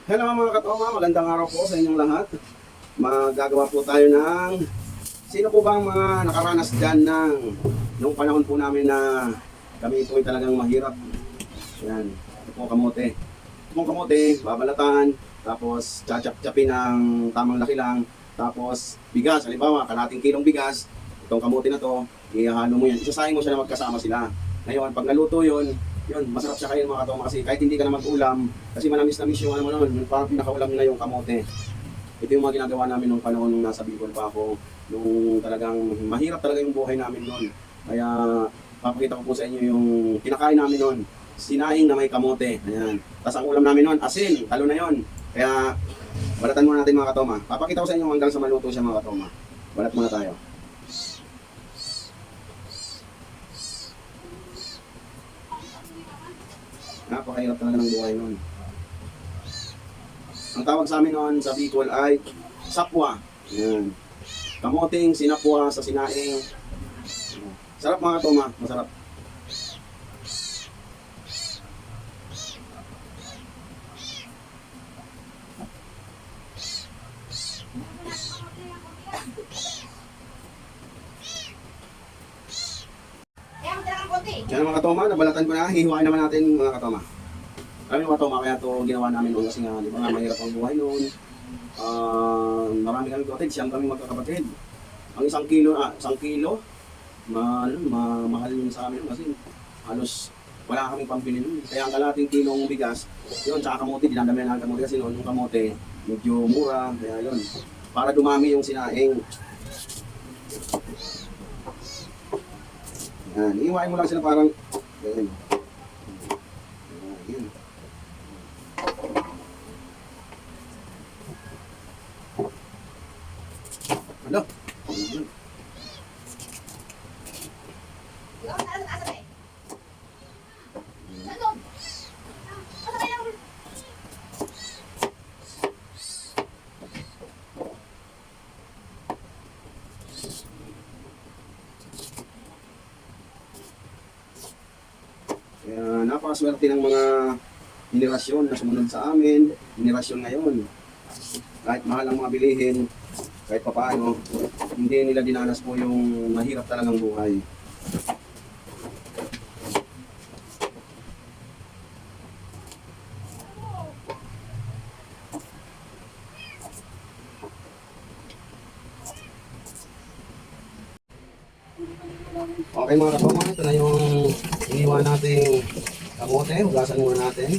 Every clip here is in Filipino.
Hello mga katoma, magandang araw po sa inyong lahat. Magagawa po tayo ng sino po bang mga nakaranas dyan nung panahon po namin na kami po ay talagang mahirap. Yan, ito po kamote. Ito po kamote, babalatan, tapos chachap-chapin ng tamang laki lang, tapos bigas, halimbawa kalating kilong bigas, itong kamote na to, ihalo mo yan, isasahin mo siya na magkasama sila. Ngayon, pag naluto yun, masarap siya kayo mga katoma kasi kahit hindi ka na mag-ulam, kasi manamis-namis yung ano mo nun, yung parang pinakaulam nila yung kamote. Ito yung mga ginagawa namin nung panahon nung nasa Bicol pa ako, nung talagang mahirap talaga yung buhay namin noon. Kaya papakita ko po sa inyo yung kinakain namin noon, sinaing na may kamote. Ayan. Tapos ang ulam namin noon, asin, talo na yon. Kaya balatan muna natin mga katoma. Papakita ko sa inyo hanggang sa maluto siya mga katoma. Balat muna tayo. Napakahirap talaga ng buhay noon. Ang tawag sa amin noon sa Bicol ay sapwa. Yan. Kamoting sinapwa sa sinaing. Sarap mga katoma, masarap. Yan mga katoma, nabalatan ko na, hihiwain naman natin mga katoma. Kami mga katoma, kaya ito ginawa namin noon kasi nga, di ba nga, mahirap ang buhay noon. Marami kami kapatid, siyang kami magkakapatid. Ang isang kilo, mahal yun sa amin kasi halos wala kaming pambili noon. Kaya ang kalating kilong bigas, yun, tsaka kamote, dinadami na ang kamote kasi noon yung kamote, medyo mura, kaya yun. Para dumami yung sinaing. Yan, iiwain mo lang sila parang ganyan. Yan. Ano? Kaya napakaswerte ng mga henerasyon na sumunod sa amin, henerasyon ngayon. Kahit mahal ang mga bilihin, kahit papaano, hindi nila dinanas po yung mahirap talagang buhay. Okay mga katoma, ito na yung iniwan nating kamote, hugasan muna natin.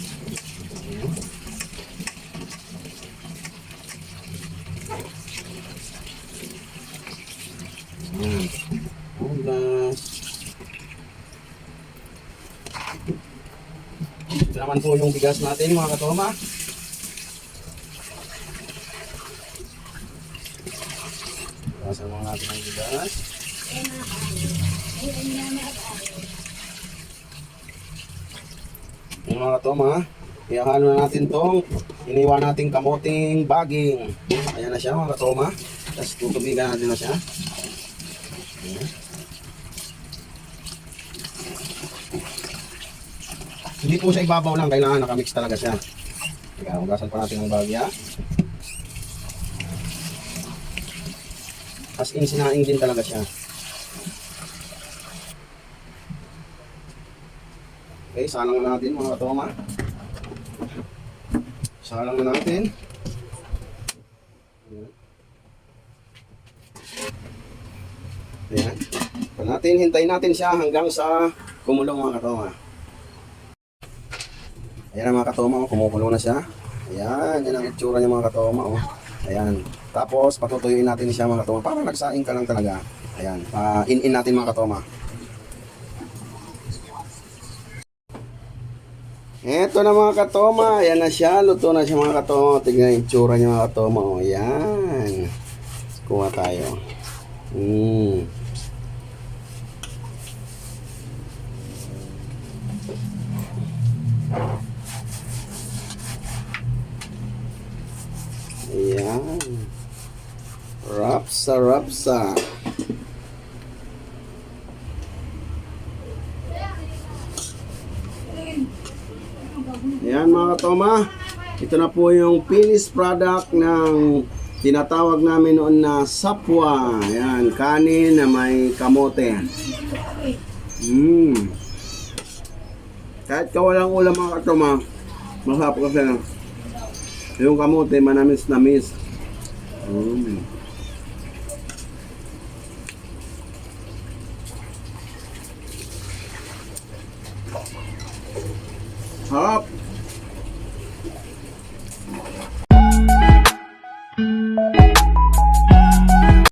Hugas. Ito naman po yung bigas natin mga katoma. Hugasan muna natin ang bigas. Yung mga katoma, ihalo na natin tong iniwan nating kamoting baging. Ayan na siya mga katoma. Tapos tutubigan natin na siya. Ayan. Hindi po siya ibabaw lang, kailangan nakamix talaga siya. Kaya hugasan pa natin ang bagya. As in, sinaing din talaga siya. Okay, salang na natin mga katoma. Salang na natin. Ayan. Hintayin natin siya hanggang sa kumulong mga katoma. Ayan mga katoma, kumukulo na siya. Ayan, yan ang itsura niya mga katoma. Oh. Ayan. Tapos patutuyuin natin siya mga katoma. Parang nagsaing ka lang talaga. Ayan, in natin mga katoma. Eto na mga katoma, ayan na siya, luto na siya mga katoma. Tignan yung itsura niya mga katoma. O, ayan. Kuha tayo. Ayan. Rapsa, rapsa. Ayan mga katoma. Ito na po yung finished product ng tinatawag namin noon na sapwa. Ayan, kanin na may kamote. Kahit kawalang ulam mga katoma, masarap kasi na. Yung kamote, manamis-namis. Harap!